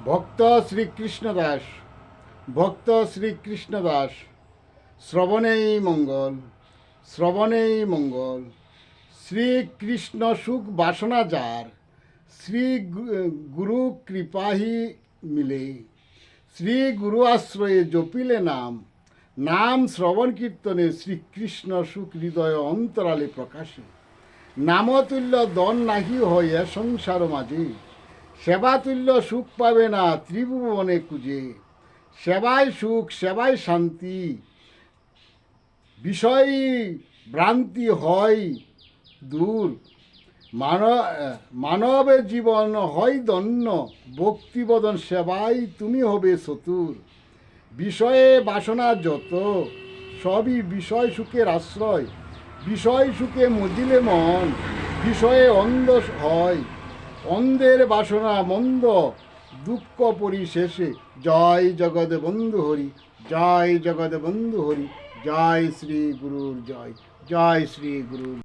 ভক্ত শ্রীকৃষ্ণদাস ভক্ত শ্রীকৃষ্ণদাস শ্রবণেই মঙ্গল শ্রবণেই মঙ্গল। শ্রীকৃষ্ণ সুখ বাসনা যার, শ্রী গুরু কৃপাহি মিলে। শ্রী গুরু আশ্রয়ে জপিলে নাম, নাম শ্রবণ কীর্তনে শ্রীকৃষ্ণ সুখ হৃদয় অন্তরালে প্রকাশে। নামতুল্য দন নাহি হয় এ সংসার মাঝে, সেবাতুল্য সুখ পাবে না ত্রিভুবনে খুঁজে। সেবায় সুখ সেবায় শান্তি, বিষয় ভ্রান্তি হয় দূর। মানবের জীবন হয় ধন্য, ভক্তিবদন সেবায় তুমি হবে চতুর। বিষয়ে বাসনা যত, সবই বিষয় সুখের আশ্রয়। বিষয় সুখে মজিলে মন, বিষয়ে অন্ধ হয়। অন্ধের বাসনা মন্দ, দুঃখ পরিশেষে। জয় জগৎ বন্ধু হরি, জয় জগৎ বন্ধু হরি, জয় শ্রী গুরুর জয়, জয় শ্রী গুরুর।